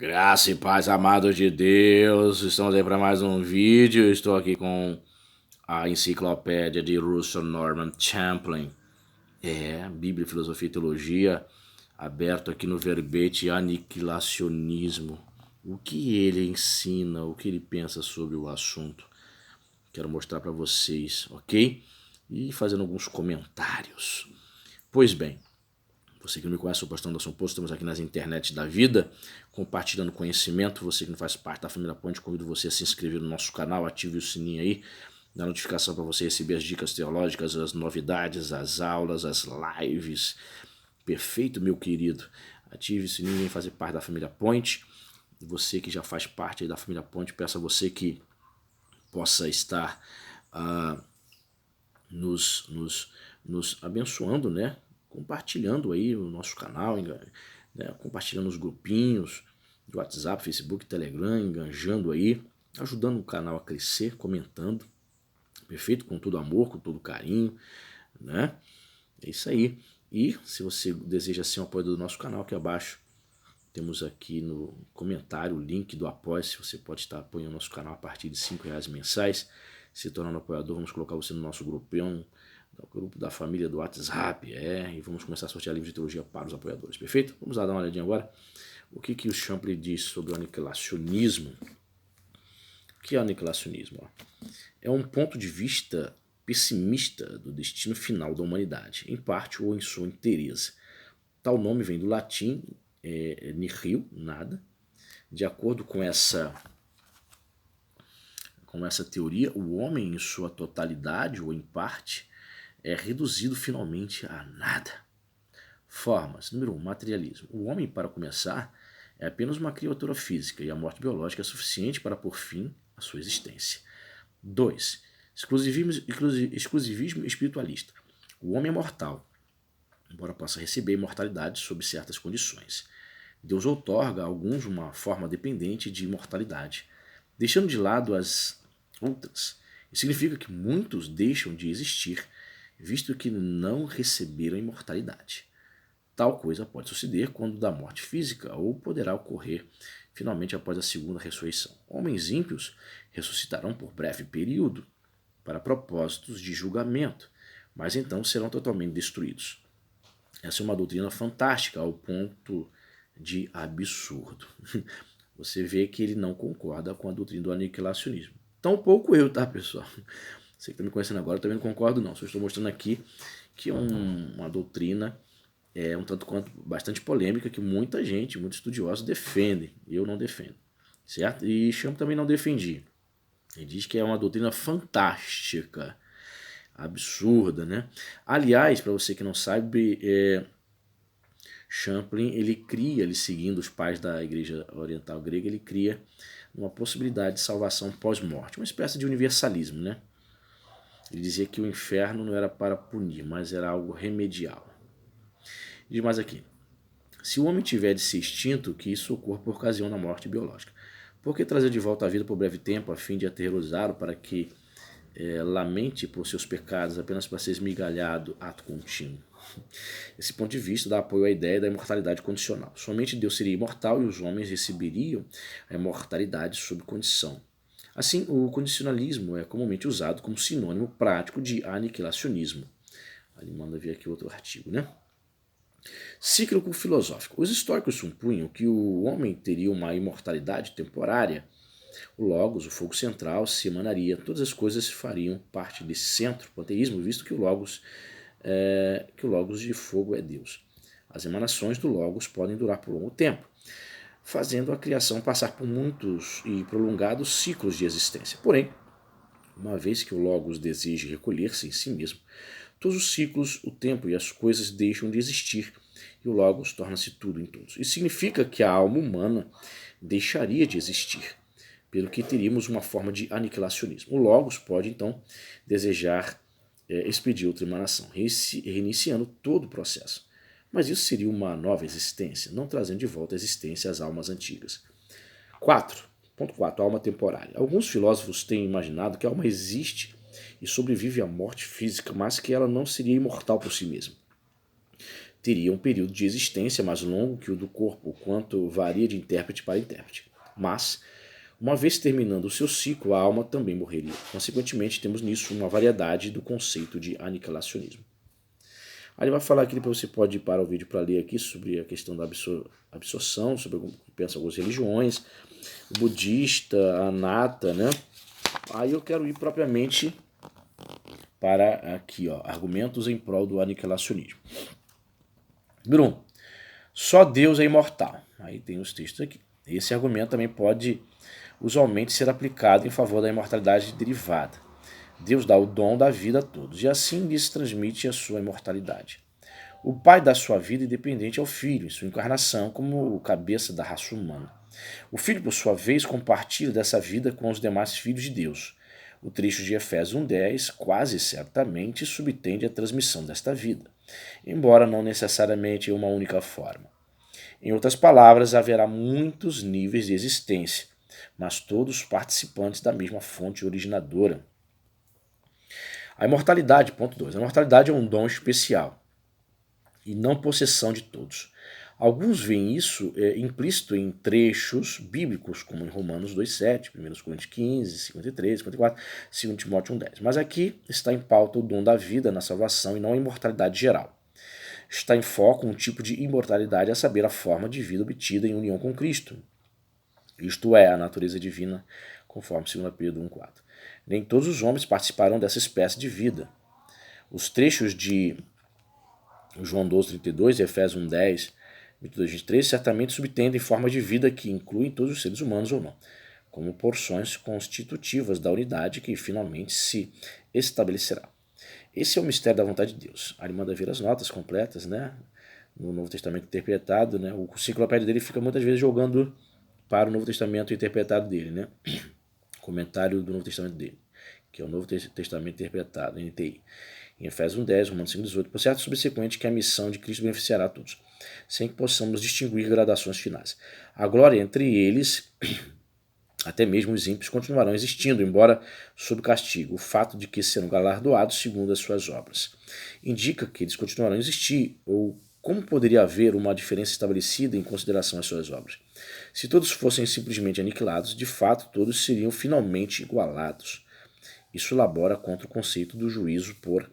Graça e paz, amados de Deus. Estamos aí para mais um vídeo. Estou aqui com a enciclopédia de Russell Norman Champlin. Bíblia, Filosofia e Teologia, aberto aqui no verbete aniquilacionismo. O que ele ensina, o que ele pensa sobre o assunto. Quero mostrar para vocês, ok? E fazendo alguns comentários. Pois bem, você que não me conhece, eu postando Anderson Poço, estamos aqui nas internet da vida, compartilhando conhecimento. Você que não faz parte da família Ponte, convido você a se inscrever no nosso canal, ative o sininho aí, da notificação para você receber as dicas teológicas, as novidades, as aulas, as lives. Perfeito, meu querido. Ative o sininho e vem fazer parte da família Ponte. Você que já faz parte aí da família Ponte, peço a você que possa estar nos abençoando, né? Compartilhando aí o nosso canal, né? Compartilhando os grupinhos de WhatsApp, Facebook, Telegram, enganjando aí, ajudando o canal a crescer, comentando, perfeito? Com todo amor, com todo carinho, né? É isso aí. E se você deseja ser um apoiador do nosso canal, aqui abaixo temos aqui no comentário o link do Apoia-se. Você pode estar apoiando o nosso canal a partir de R$5 mensais. Se tornando apoiador, vamos colocar você no nosso grupão, no grupo da família do WhatsApp, e vamos começar a sortear livros de teologia para os apoiadores, perfeito? Vamos lá dar uma olhadinha agora. O que o Champlin diz sobre o aniquilacionismo? O que é o aniquilacionismo? É um ponto de vista pessimista do destino final da humanidade, em parte ou em sua inteireza. Tal nome vem do latim nihil, nada. De acordo com essa teoria, o homem em sua totalidade ou em parte é reduzido finalmente a nada. Formas. Número 1, materialismo. O homem, para começar, é apenas uma criatura física e a morte biológica é suficiente para pôr fim à sua existência. 2, exclusivismo espiritualista. O homem é mortal, embora possa receber imortalidade sob certas condições. Deus outorga a alguns uma forma dependente de imortalidade, deixando de lado as outras. Isso significa que muitos deixam de existir, visto que não receberam imortalidade. Tal coisa pode suceder quando da morte física ou poderá ocorrer finalmente após a segunda ressurreição. Homens ímpios ressuscitarão por breve período para propósitos de julgamento, mas então serão totalmente destruídos. Essa é uma doutrina fantástica ao ponto de absurdo. Você vê que ele não concorda com a doutrina do aniquilacionismo. Tampouco eu, tá, pessoal? Você que está me conhecendo agora, eu também não concordo não. Só estou mostrando aqui que é uma doutrina um tanto quanto bastante polêmica, que muita gente, muitos estudiosos defendem. Eu não defendo, certo? E Champlin também não defendia. Ele diz que é uma doutrina fantástica, absurda, né? Aliás, para você que não sabe, Champlin, ele seguindo os pais da Igreja Oriental Grega, ele cria uma possibilidade de salvação pós-morte, uma espécie de universalismo, né? Ele dizia que o inferno não era para punir, mas era algo remedial. Diz mais aqui. Se o homem tiver de ser extinto, que isso ocorra por ocasião da morte biológica. Por que trazer de volta a vida por breve tempo, a fim de aterrorizá-lo, para que lamente por seus pecados, apenas para ser esmigalhado, ato contínuo? Esse ponto de vista dá apoio à ideia da imortalidade condicional. Somente Deus seria imortal e os homens receberiam a imortalidade sob condição. Assim, o condicionalismo é comumente usado como sinônimo prático de aniquilacionismo. Ali manda ver aqui outro artigo, né? Cíclico filosófico. Os históricos supunham que o homem teria uma imortalidade temporária. O Logos, o fogo central, se emanaria. Todas as coisas fariam parte desse centro panteísmo, visto que o Logos de fogo é Deus. As emanações do Logos podem durar por longo tempo, fazendo a criação passar por muitos e prolongados ciclos de existência. Porém, uma vez que o Logos deseja recolher-se em si mesmo, todos os ciclos, o tempo e as coisas deixam de existir e o Logos torna-se tudo em todos. Isso significa que a alma humana deixaria de existir, pelo que teríamos uma forma de aniquilacionismo. O Logos pode, então, desejar expedir outra emanação, reiniciando todo o processo. Mas isso seria uma nova existência, não trazendo de volta à existência as almas antigas. 4.4. Alma temporária. Alguns filósofos têm imaginado que a alma existe e sobrevive à morte física, mas que ela não seria imortal por si mesma. teria um período de existência mais longo que o do corpo, quanto varia de intérprete para intérprete. Mas, uma vez terminando o seu ciclo, a alma também morreria. Consequentemente, temos nisso uma variedade do conceito de aniquilacionismo. Aí ele vai falar aqui, depois você pode ir para o vídeo para ler aqui sobre a questão da absorção, sobre o que pensam algumas religiões, o budista, a anatta, né? Aí eu quero ir propriamente para aqui, ó, argumentos em prol do aniquilacionismo. Número 1. Só Deus é imortal. Aí tem os textos aqui. Esse argumento também pode usualmente ser aplicado em favor da imortalidade derivada. Deus dá o dom da vida a todos, e assim lhes transmite a sua imortalidade. O pai dá sua vida independente ao filho, em sua encarnação como cabeça da raça humana. O filho, por sua vez, compartilha dessa vida com os demais filhos de Deus. O trecho de Efésios 1,10 quase certamente subtende a transmissão desta vida, embora não necessariamente em uma única forma. Em outras palavras, haverá muitos níveis de existência, mas todos participantes da mesma fonte originadora. A imortalidade, ponto 2. A imortalidade é um dom especial e não possessão de todos. Alguns veem isso implícito em trechos bíblicos, como em Romanos 2,7, 1 Coríntios 15, 53, 54, 2 Timóteo 1,10. Mas aqui está em pauta o dom da vida na salvação e não a imortalidade geral. Está em foco um tipo de imortalidade, a saber, a forma de vida obtida em união com Cristo. Isto é, a natureza divina, conforme 2 Pedro 1,4. Nem todos os homens participarão dessa espécie de vida. Os trechos de João 12,32 e Efésios 1,10, 22, 23, certamente subtendem formas de vida que incluem todos os seres humanos ou não, como porções constitutivas da unidade que finalmente se estabelecerá. Esse é o mistério da vontade de Deus. Aí ele manda ver as notas completas, né? No Novo Testamento interpretado, né? O enciclopédia dele fica muitas vezes jogando para o Novo Testamento interpretado dele, né? Comentário do Novo Testamento dele, que é o Novo Testamento interpretado, NTI. Em Efésios 1,10, Romanos 5,18, por certo subsequente que a missão de Cristo beneficiará a todos, sem que possamos distinguir gradações finais. A glória entre eles, até mesmo os ímpios, continuarão existindo, embora sob castigo. O fato de que serão galardoados segundo as suas obras indica que eles continuarão a existir, ou como poderia haver uma diferença estabelecida em consideração às suas obras? Se todos fossem simplesmente aniquilados, de fato todos seriam finalmente igualados. Isso labora contra o conceito do juízo por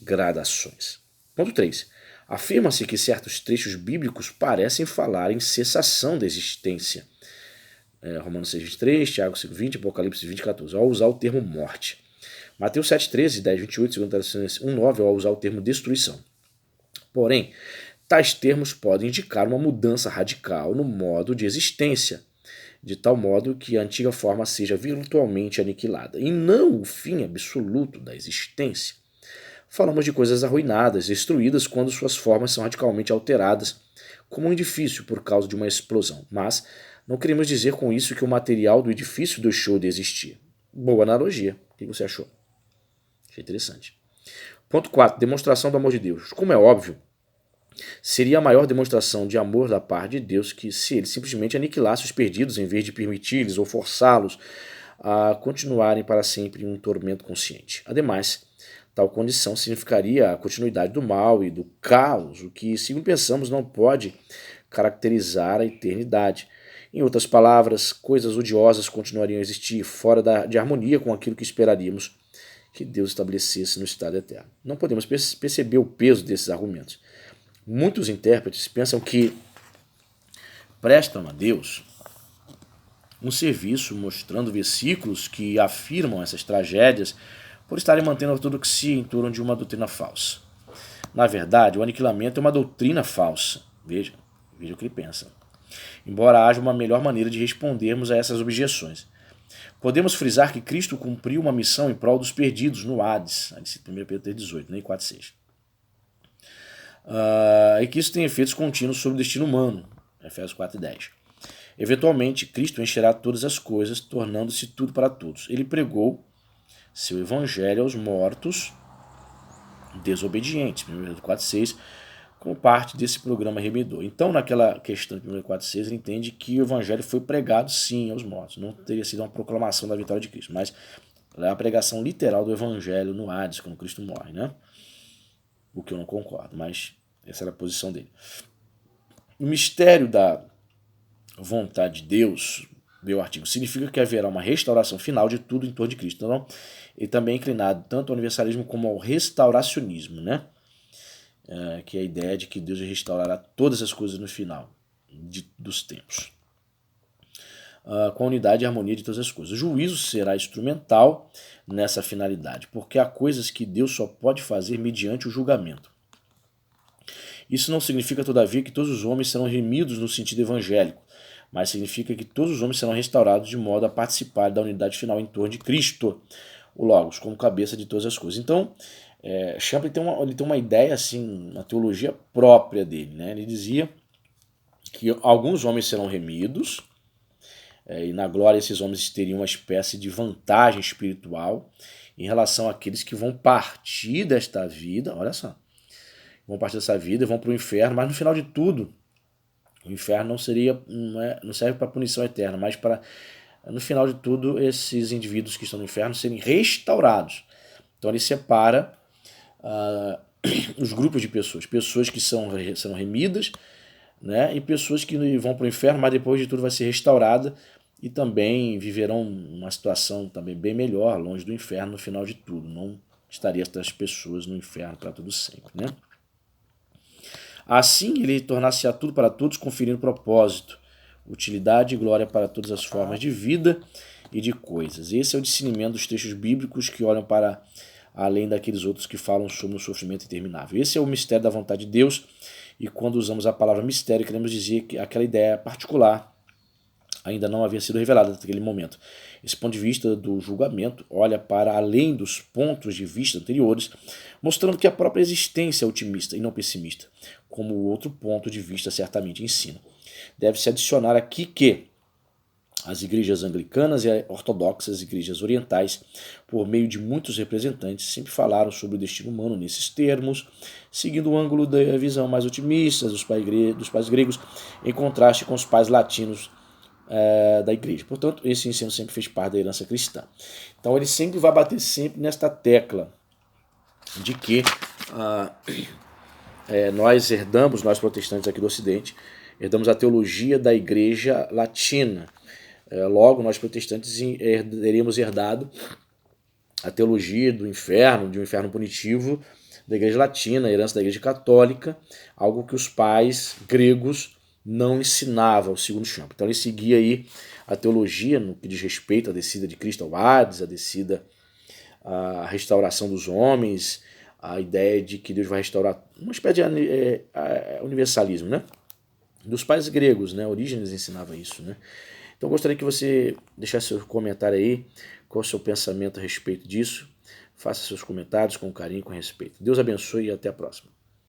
gradações. Ponto 3. Afirma-se que certos trechos bíblicos parecem falar em cessação da existência. Romanos 6,23, Tiago 5,20, Apocalipse 20,14, ao usar o termo morte. Mateus 7,13, 10,28, 2 Tessalonicenses 1,9, ao usar o termo destruição. Porém, tais termos podem indicar uma mudança radical no modo de existência, de tal modo que a antiga forma seja virtualmente aniquilada, e não o fim absoluto da existência. Falamos de coisas arruinadas, destruídas quando suas formas são radicalmente alteradas, como um edifício por causa de uma explosão, mas não queremos dizer com isso que o material do edifício deixou de existir. Boa analogia. O que você achou? Achei interessante. Ponto 4. Demonstração do amor de Deus. Como é óbvio, seria a maior demonstração de amor da parte de Deus que se ele simplesmente aniquilasse os perdidos em vez de permitir-lhes ou forçá-los a continuarem para sempre em um tormento consciente. Ademais, tal condição significaria a continuidade do mal e do caos, o que, segundo pensamos, não pode caracterizar a eternidade. Em outras palavras, coisas odiosas continuariam a existir, fora de harmonia com aquilo que esperaríamos que Deus estabelecesse no estado eterno. Não podemos perceber o peso desses argumentos. Muitos intérpretes pensam que prestam a Deus um serviço mostrando versículos que afirmam essas tragédias por estarem mantendo a ortodoxia em torno de uma doutrina falsa. Na verdade, o aniquilamento é uma doutrina falsa. Veja o que ele pensa. Embora haja uma melhor maneira de respondermos a essas objeções. Podemos frisar que Cristo cumpriu uma missão em prol dos perdidos no Hades, 1 Pedro 3,18, nem 4,6. E que isso tem efeitos contínuos sobre o destino humano, Efésios 4,10. Eventualmente, Cristo encherá todas as coisas, tornando-se tudo para todos. Ele pregou seu evangelho aos mortos desobedientes, 1 Pedro 4,6, como parte desse programa remedor. Então, naquela questão de 1 Pedro 4,6, ele entende que o evangelho foi pregado sim aos mortos. Não teria sido uma proclamação da vitória de Cristo, mas é a pregação literal do evangelho no Hades, quando Cristo morre, né? O que eu não concordo, mas Essa era a posição dele. O mistério da vontade de Deus, meu artigo, significa que haverá uma restauração final de tudo em torno de Cristo. Então, ele também é inclinado tanto ao universalismo como ao restauracionismo, né? Que é a ideia de que Deus restaurará todas as coisas no final dos tempos. Com a unidade e harmonia de todas as coisas. O juízo será instrumental nessa finalidade, porque há coisas que Deus só pode fazer mediante o julgamento. Isso não significa, todavia, que todos os homens serão remidos no sentido evangélico, mas significa que todos os homens serão restaurados de modo a participar da unidade final em torno de Cristo, o Logos, como cabeça de todas as coisas. Então, Champlin tem uma ideia, assim, uma teologia própria dele, né? Ele dizia que alguns homens serão remidos, e na glória esses homens teriam uma espécie de vantagem espiritual em relação àqueles que vão partir desta vida, olha só, vão partir dessa vida e vão para o inferno, mas no final de tudo, o inferno não serve para punição eterna, mas para, no final de tudo, esses indivíduos que estão no inferno serem restaurados. Então ele separa os grupos de pessoas que serão remidas, né, e pessoas que vão para o inferno, mas depois de tudo vai ser restaurada e também viverão uma situação também bem melhor, longe do inferno no final de tudo. Não estaria essas pessoas no inferno para todo sempre, né? Assim ele tornar-se a tudo para todos, conferindo propósito, utilidade e glória para todas as formas de vida e de coisas. Esse é o discernimento dos textos bíblicos que olham para além daqueles outros que falam sobre um sofrimento interminável. Esse é o mistério da vontade de Deus, e quando usamos a palavra mistério, queremos dizer que aquela ideia particular ainda não havia sido revelada naquele momento. Esse ponto de vista do julgamento olha para além dos pontos de vista anteriores, mostrando que a própria existência é otimista e não pessimista, como o outro ponto de vista certamente ensina. Deve-se adicionar aqui que as igrejas anglicanas e ortodoxas, igrejas orientais, por meio de muitos representantes, sempre falaram sobre o destino humano nesses termos, seguindo o ângulo da visão mais otimista dos pais gregos, em contraste com os pais latinos da igreja. Portanto, esse ensino sempre fez parte da herança cristã. Então ele sempre vai bater sempre nesta tecla de que nós protestantes aqui do Ocidente, herdamos a teologia da igreja latina. Logo, nós protestantes teríamos herdado a teologia do inferno, de um inferno punitivo da igreja latina, a herança da igreja católica, algo que os pais gregos não ensinavam, segundo Champlin. Então ele seguia aí a teologia no que diz respeito à descida de Cristo ao Hades, a descida, a restauração dos homens, a ideia de que Deus vai restaurar, uma espécie de universalismo, né? Dos pais gregos, né? Orígenes ensinava isso, né? Então gostaria que você deixasse seu comentário aí, qual é o seu pensamento a respeito disso. Faça seus comentários com carinho e com respeito. Deus abençoe e até a próxima.